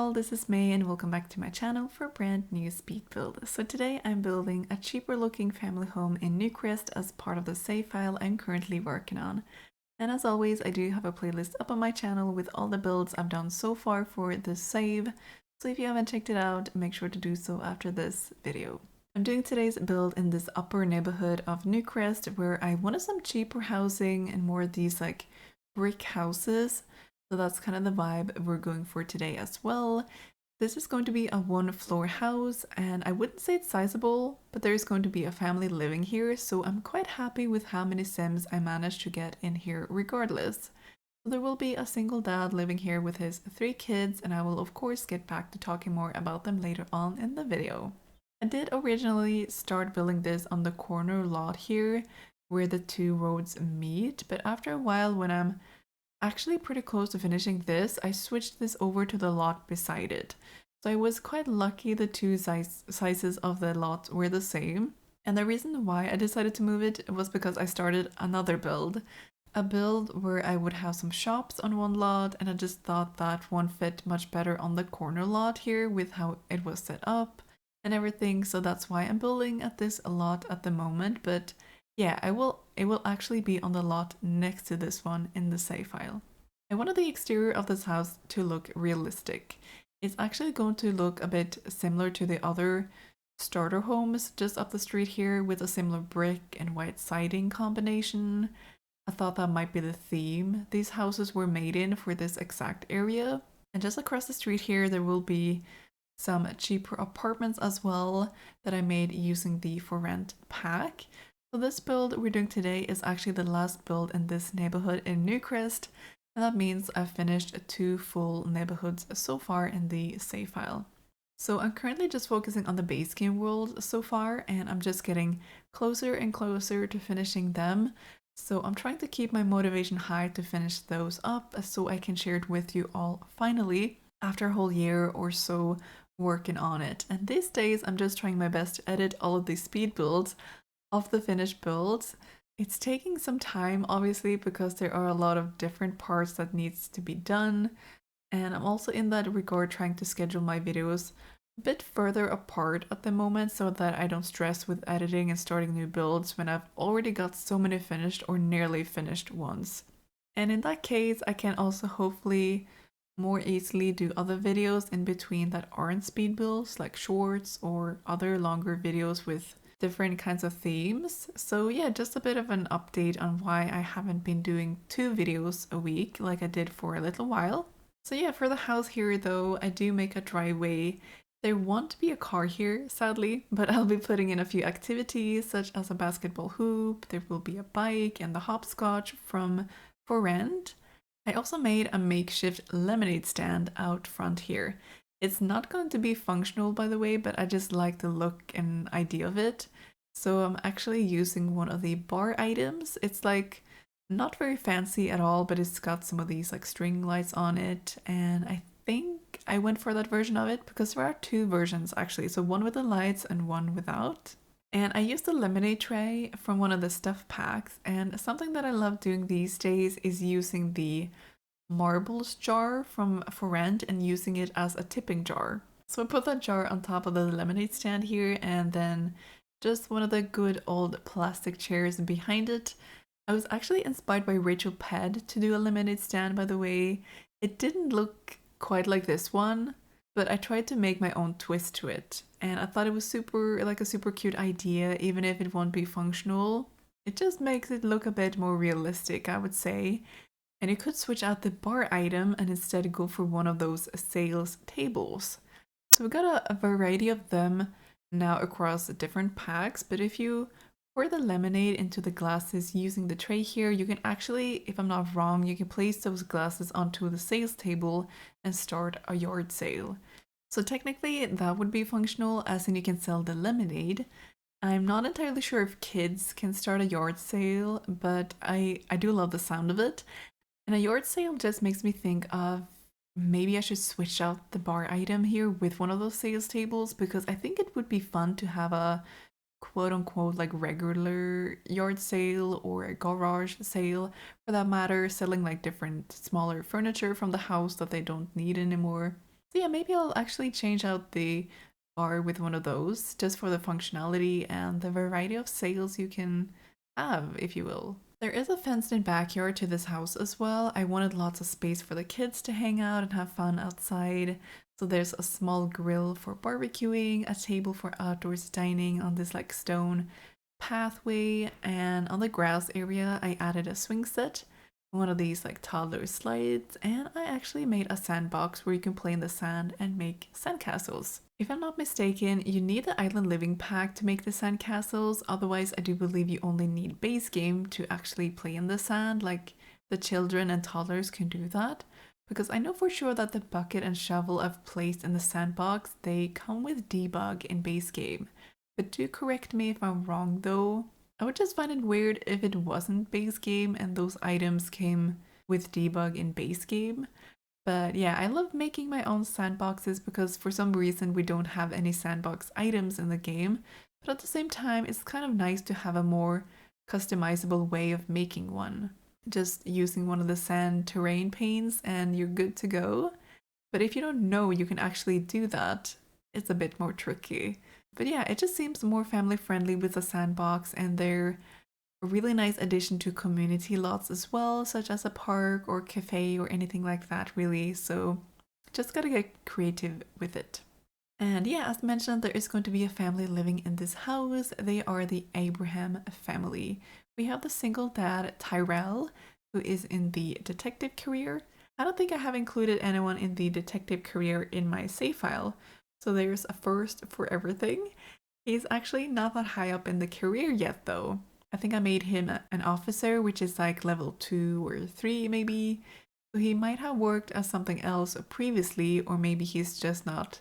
all, this is May and welcome back to my channel for a brand new speed build. So today I'm building a cheaper looking family home in Newcrest as part of the save file I'm currently working on. And as always, I do have a playlist up on my channel with all the builds I've done so far for this save. So if you haven't checked it out, make sure to do so after this video. I'm doing today's build in this upper neighborhood of Newcrest where I wanted some cheaper housing and more of these like brick houses. So that's kind of the vibe we're going for today as well. This is going to be a one-floor house, and I wouldn't say it's sizable, but there's going to be a family living here, so I'm quite happy with how many Sims I managed to get in here regardless. So there will be a single dad living here with his 3 kids, and I will of course get back to talking more about them later on in the video. I did originally start building this on the corner lot here, where the 2 roads meet, but after a while when I'm actually pretty close to finishing this, I switched this over to the lot beside it. So I was quite lucky the two sizes of the lot were the same. And the reason why I decided to move it was because I started another build. A build where I would have some shops on one lot, and I just thought that one fit much better on the corner lot here with how it was set up and everything. So that's why I'm building at this a lot at the moment, but yeah, it will actually be on the lot next to this one in the save file. I wanted the exterior of this house to look realistic. It's actually going to look a bit similar to the other starter homes just up the street here with a similar brick and white siding combination. I thought that might be the theme these houses were made in for this exact area. And just across the street here there will be some cheaper apartments as well that I made using the for rent pack. So this build we're doing today is actually the last build in this neighborhood in Newcrest, and that means I've finished 2 full neighborhoods so far in the save file. So I'm currently just focusing on the base game world so far, and I'm just getting closer and closer to finishing them. So I'm trying to keep my motivation high to finish those up so I can share it with you all finally after a whole year or so working on it. And these days I'm just trying my best to edit all of these speed builds of the finished builds. It's taking some time obviously because there are a lot of different parts that needs to be done, and I'm also in that regard trying to schedule my videos a bit further apart at the moment so that I don't stress with editing and starting new builds when I've already got so many finished or nearly finished ones. And in that case I can also hopefully more easily do other videos in between that aren't speed builds, like shorts or other longer videos with different kinds of themes. So yeah, just a bit of an update on why I haven't been doing 2 videos a week like I did for a little while. So yeah, for the house here though, I do make a driveway. There won't be a car here, sadly, but I'll be putting in a few activities such as a basketball hoop, there will be a bike and the hopscotch from for rent. I also made a makeshift lemonade stand out front here. It's not going to be functional by the way, but I just like the look and idea of it. So I'm actually using one of the bar items. It's like not very fancy at all, but it's got some of these like string lights on it, and I think I went for that version of it because there are 2 versions actually, so one with the lights and one without. And I used the lemonade tray from one of the stuff packs, and something that I love doing these days is using the marbles jar from for rent and using it as a tipping jar. So I put that jar on top of the lemonade stand here, and then just one of the good old plastic chairs behind it. I was actually inspired by Rachel Ped to do a lemonade stand, by the way. It didn't look quite like this one, but I tried to make my own twist to it, and I thought it was a super cute idea, even if it won't be functional. It just makes it look a bit more realistic, I would say. And you could switch out the bar item and instead go for one of those sales tables. So we got a variety of them now across different packs, but if you pour the lemonade into the glasses using the tray here, you can actually, if I'm not wrong, you can place those glasses onto the sales table and start a yard sale. So technically that would be functional, as in you can sell the lemonade. I'm not entirely sure if kids can start a yard sale, but I do love the sound of it. And a yard sale just makes me think of maybe I should switch out the bar item here with one of those sales tables, because I think it would be fun to have a quote unquote like regular yard sale or a garage sale for that matter, selling like different smaller furniture from the house that they don't need anymore. So yeah, maybe I'll actually change out the bar with one of those just for the functionality and the variety of sails you can have, if you will. There is a fenced-in backyard to this house as well. I wanted lots of space for the kids to hang out and have fun outside. So there's a small grill for barbecuing, a table for outdoors dining on this like stone pathway, and on the grass area I added a swing set, one of these like toddler slides, and I actually made a sandbox where you can play in the sand and make sandcastles. If I'm not mistaken, you need the island living pack to make the sandcastles, otherwise I do believe you only need base game to actually play in the sand, like the children and toddlers can do that. Because I know for sure that the bucket and shovel I've placed in the sandbox, they come with debug in base game. But do correct me if I'm wrong though. I would just find it weird if it wasn't base game and those items came with debug in base game. But yeah, I love making my own sandboxes because for some reason we don't have any sandbox items in the game. But at the same time, it's kind of nice to have a more customizable way of making one. Just using one of the sand terrain paints and you're good to go. But if you don't know you can actually do that, it's a bit more tricky. But yeah, it just seems more family friendly with a sandbox, and they're a really nice addition to community lots as well, such as a park or cafe or anything like that, really. So just gotta get creative with it. And yeah, as mentioned, there is going to be a family living in this house. They are the Abraham family. We have the single dad, Tyrell, who is in the detective career. I don't think I have included anyone in the detective career in my save file, so there's a first for everything. He's actually not that high up in the career yet, though. I think I made him an officer, which is like level 2 or 3 maybe. So he might have worked as something else previously, or maybe he's just not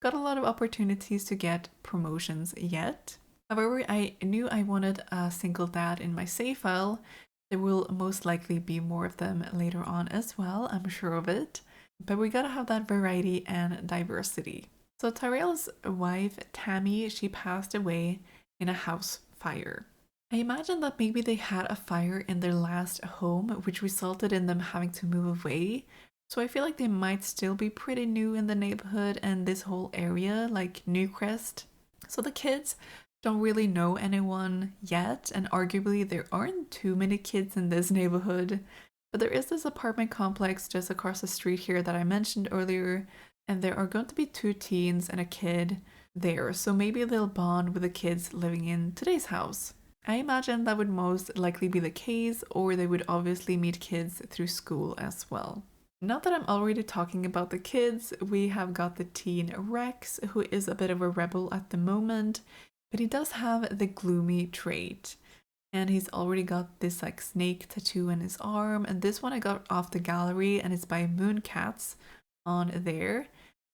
got a lot of opportunities to get promotions yet. However, I knew I wanted a single dad in my save file. There will most likely be more of them later on as well, I'm sure of it. But we gotta have that variety and diversity. So Tyrell's wife, Tammy, she passed away in a house fire. I imagine that maybe they had a fire in their last home, which resulted in them having to move away. So I feel like they might still be pretty new in the neighborhood and this whole area, like Newcrest. So the kids don't really know anyone yet, and arguably there aren't too many kids in this neighborhood. But there is this apartment complex just across the street here that I mentioned earlier, and there are going to be 2 teens and a kid there, so maybe they'll bond with the kids living in today's house. I imagine that would most likely be the case, or they would obviously meet kids through school as well. Now that I'm already talking about the kids, we have got the teen Rex, who is a bit of a rebel at the moment, but he does have the gloomy trait. And he's already got this like snake tattoo in his arm, and this one I got off the gallery and it's by Mooncats on there.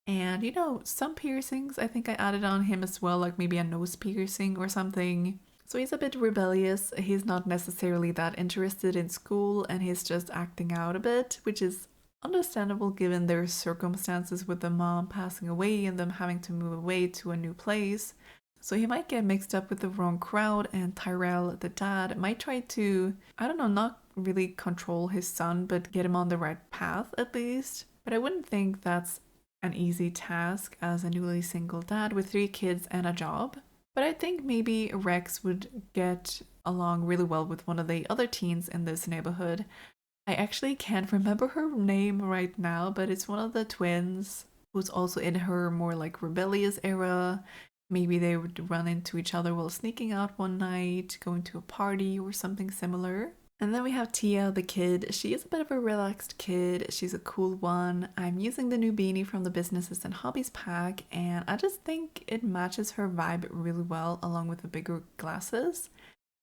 And you know, some piercings I think I added on him as well, like maybe a nose piercing or something. So he's a bit rebellious. He's not necessarily that interested in school and he's just acting out a bit, which is understandable given their circumstances with the mom passing away and them having to move away to a new place. So he might get mixed up with the wrong crowd, and Tyrell, the dad, might try to, I don't know, not really control his son, but get him on the right path at least. But I wouldn't think that's an easy task as a newly single dad with 3 kids and a job. But I think maybe Rex would get along really well with one of the other teens in this neighborhood. I actually can't remember her name right now, but it's one of the twins who's also in her more like rebellious era. Maybe they would run into each other while sneaking out one night, going to a party or something similar. And then we have Tia, the kid. She is a bit of a relaxed kid. She's a cool one. I'm using the new beanie from the Businesses and Hobbies pack, and I just think it matches her vibe really well along with the bigger glasses.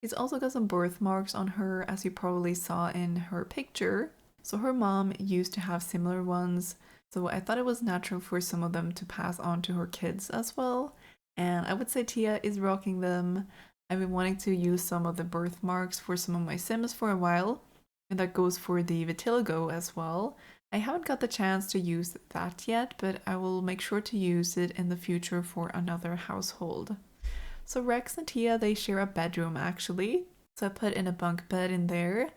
She's also got some birthmarks on her, as you probably saw in her picture. So her mom used to have similar ones, so I thought it was natural for some of them to pass on to her kids as well. And I would say Tia is rocking them. I've been wanting to use some of the birthmarks for some of my Sims for a while, and that goes for the vitiligo as well. I haven't got the chance to use that yet, but I will make sure to use it in the future for another household. So Rex and Tia, they share a bedroom actually. So I put in a bunk bed in there.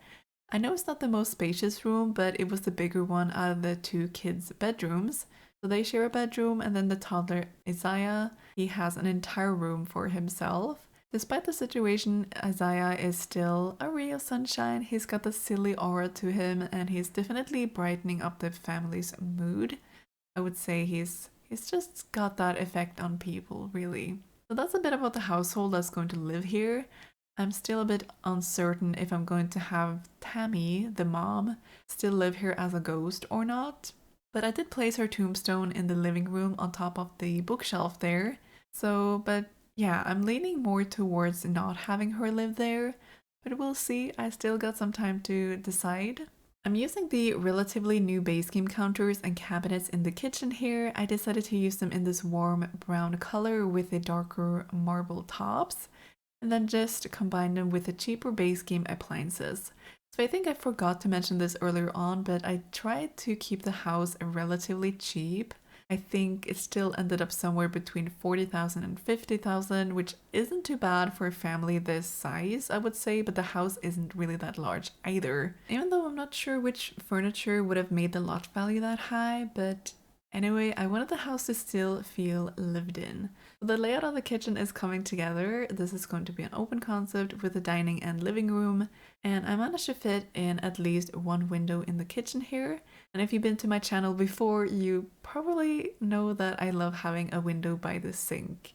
I know it's not the most spacious room, but it was the bigger one out of the 2 kids' bedrooms. So they share a bedroom, and then the toddler Isaiah, he has an entire room for himself. Despite the situation, Isaiah is still a ray of sunshine. He's got the silly aura to him, and he's definitely brightening up the family's mood. I would say he's just got that effect on people, really. So that's a bit about the household that's going to live here. I'm still a bit uncertain if I'm going to have Tammy, the mom, still live here as a ghost or not. But I did place her tombstone in the living room on top of the bookshelf there. So, but yeah, I'm leaning more towards not having her live there. But we'll see, I still got some time to decide. I'm using the relatively new base game counters and cabinets in the kitchen here. I decided to use them in this warm brown color with the darker marble tops, and then just combine them with the cheaper base game appliances. So I think I forgot to mention this earlier on, but I tried to keep the house relatively cheap. I think it still ended up somewhere between 40,000 and 50,000, which isn't too bad for a family this size, I would say, but the house isn't really that large either. Even though I'm not sure which furniture would have made the lot value that high, but anyway, I wanted the house to still feel lived in. The layout of the kitchen is coming together. This is going to be an open concept with a dining and living room, and I managed to fit in at least one window in the kitchen here. And if you've been to my channel before, you probably know that I love having a window by the sink.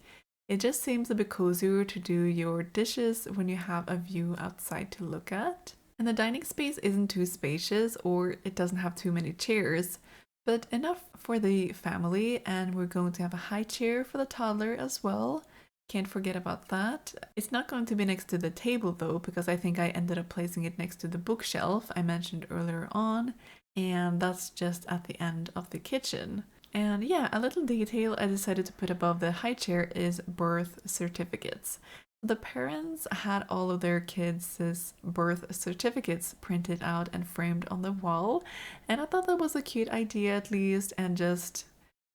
It just seems a bit cozier to do your dishes when you have a view outside to look at. And the dining space isn't too spacious, or it doesn't have too many chairs, but enough for the family, and we're going to have a high chair for the toddler as well. Can't forget about that. It's not going to be next to the table though, because I think I ended up placing it next to the bookshelf I mentioned earlier on, and that's just at the end of the kitchen. And yeah, a little detail I decided to put above the high chair is birth certificates. The parents had all of their kids' birth certificates printed out and framed on the wall, and I thought that was a cute idea at least, and just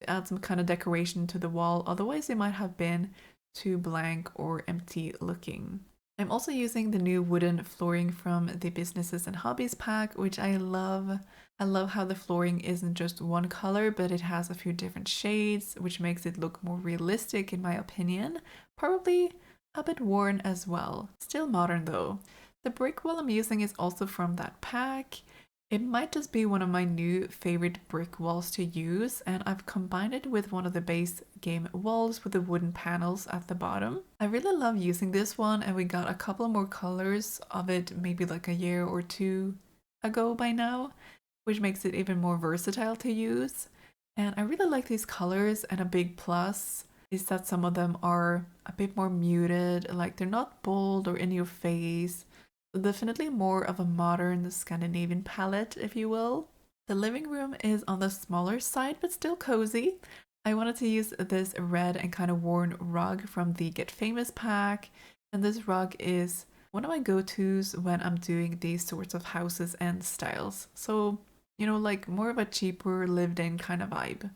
add some kind of decoration to the wall, otherwise they might have been too blank or empty looking. I'm also using the new wooden flooring from the Businesses and Hobbies pack, which I love. I love how the flooring isn't just one color, but it has a few different shades, which makes it look more realistic in my opinion. Probably a bit worn as well. Still modern though. The brick wall I'm using is also from that pack. It might just be one of my new favorite brick walls to use, and I've combined it with one of the base game walls with the wooden panels at the bottom. I really love using this one, and we got a couple more colors of it maybe like a year or two ago by now, which makes it even more versatile to use. And I really like these colors, and a big plus is that some of them are a bit more muted, like they're not bold or in your face. Definitely more of a modern Scandinavian palette, if you will. The living room is on the smaller side, but still cozy. I wanted to use this red and kind of worn rug from the Get Famous pack, and this rug is one of my go-tos when I'm doing these sorts of houses and styles. So, you know, like more of a cheaper lived-in kind of vibe.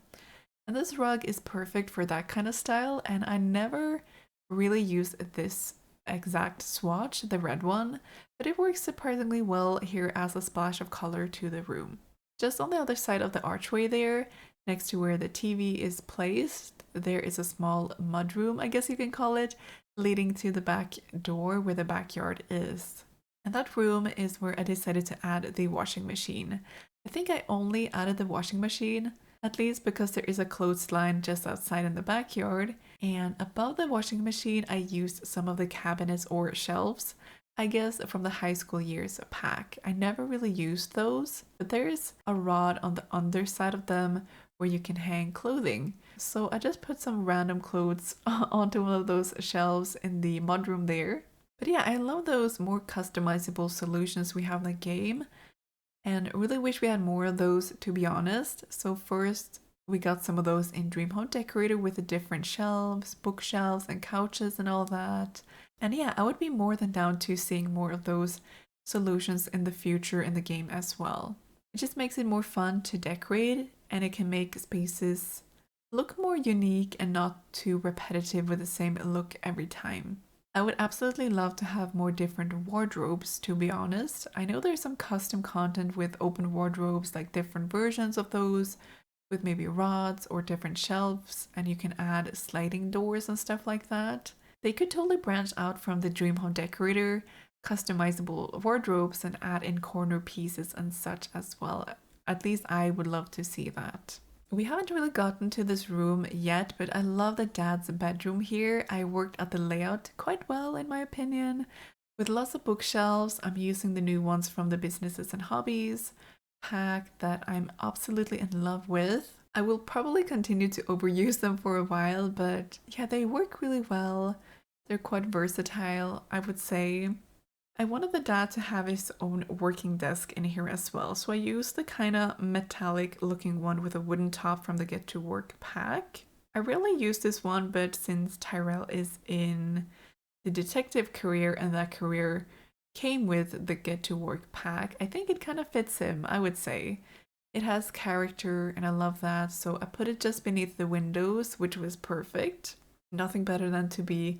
And this rug is perfect for that kind of style, and I never really use this exact swatch, the red one, but it works surprisingly well here as a splash of color to the room. Just on the other side of the archway there, next to where the TV is placed, there is a small mudroom, I guess you can call it, leading to the back door where the backyard is. And that room is where I decided to add the washing machine. I think I only added the washing machine, at least because there is a clothesline just outside in the backyard, and above the washing machine I used some of the cabinets or shelves, I guess from the high school years pack. I never really used those, but there's a rod on the underside of them where you can hang clothing. So I just put some random clothes onto one of those shelves in the mudroom there. But yeah, I love those more customizable solutions we have in the game, and really wish we had more of those, to be honest. So first we got some of those in Dream Home Decorator with the different shelves, bookshelves and couches and all that. And yeah, I would be more than down to seeing more of those solutions in the future in the game as well. It just makes it more fun to decorate, and it can make spaces look more unique and not too repetitive with the same look every time. I would absolutely love to have more different wardrobes, to be honest. I know there's some custom content with open wardrobes, like different versions of those, with maybe rods or different shelves, and you can add sliding doors and stuff like that. They could totally branch out from the Dream Home Decorator, customizable wardrobes, and add in corner pieces and such as well. At least I would love to see that. We haven't really gotten to this room yet, but I love the dad's bedroom here. I worked at the layout quite well in my opinion. With lots of bookshelves, I'm using the new ones from the Businesses and Hobbies pack that I'm absolutely in love with. I will probably continue to overuse them for a while, but yeah, they work really well. They're quite versatile, I would say. I wanted the dad to have his own working desk in here as well, so I used the kind of metallic looking one with a wooden top from the Get to Work pack. I rarely use this one, but since Tyrell is in the detective career and that career came with the Get to Work pack, I think it kind of fits him, I would say. It has character and I love that, so I put it just beneath the windows, which was perfect. Nothing better than to be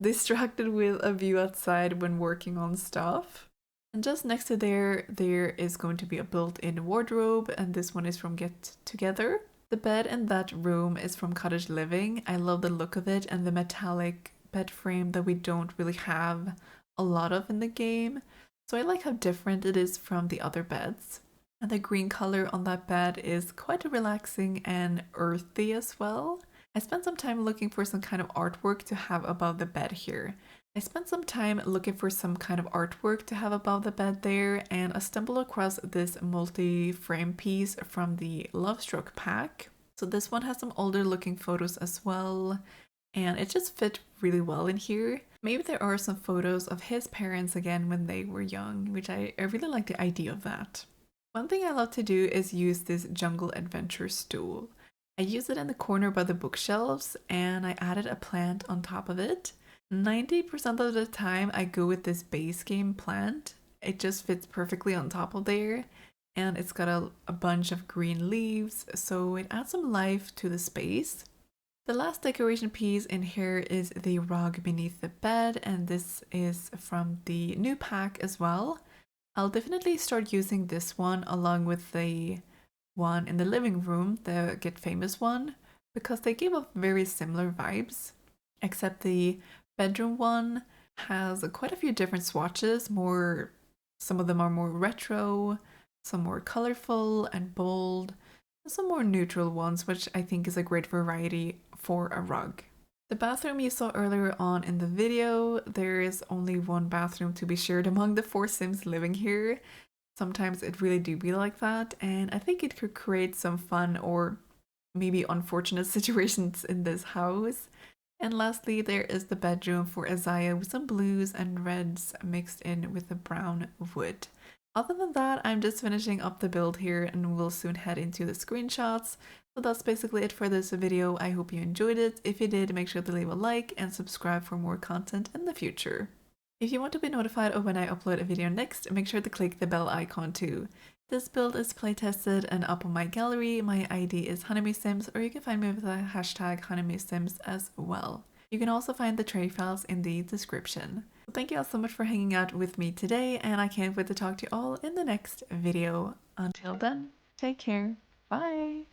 distracted with a view outside when working on stuff. And just next to there is going to be a built-in wardrobe, and this one is from Get Together. The bed in that room is from Cottage Living. I love the look of it and the metallic bed frame that we don't really have a lot of in the game. So I like how different it is from the other beds. And the green color on that bed is quite relaxing and earthy as well. I spent some time looking for some kind of artwork to have above the bed here. I spent some time looking for some kind of artwork to have above the bed there, and I stumbled across this multi-frame piece from the Lovestruck pack. So this one has some older looking photos as well, and it just fit really well in here. Maybe there are some photos of his parents again when they were young, which I really like the idea of that. One thing I love to do is use this jungle adventure stool. I use it in the corner by the bookshelves and I added a plant on top of it. 90% of the time I go with this base game plant. It just fits perfectly on top of there and it's got a bunch of green leaves, so it adds some life to the space. The last decoration piece in here is the rug beneath the bed, and this is from the new pack as well. I'll definitely start using this one along with the one in the living room, the Get Famous one, because they give off very similar vibes, except the bedroom one has quite a few different swatches. Some of them are more retro, some more colorful and bold, and some more neutral ones, which I think is a great variety for a rug. The bathroom you saw earlier on in the video, there is only one bathroom to be shared among the 4 Sims living here. Sometimes it really do be like that, and I think it could create some fun or maybe unfortunate situations in this house. And lastly, there is the bedroom for Isaiah with some blues and reds mixed in with the brown wood. Other than that, I'm just finishing up the build here and we'll soon head into the screenshots. So that's basically it for this video. I hope you enjoyed it. If you did, make sure to leave a like and subscribe for more content in the future. If you want to be notified of when I upload a video next, make sure to click the bell icon too. This build is playtested and up on my gallery. My ID is honeymaysims, or you can find me with the hashtag honeymaysims as well. You can also find the tray files in the description. So thank you all so much for hanging out with me today, and I can't wait to talk to you all in the next video. Until then, take care. Bye!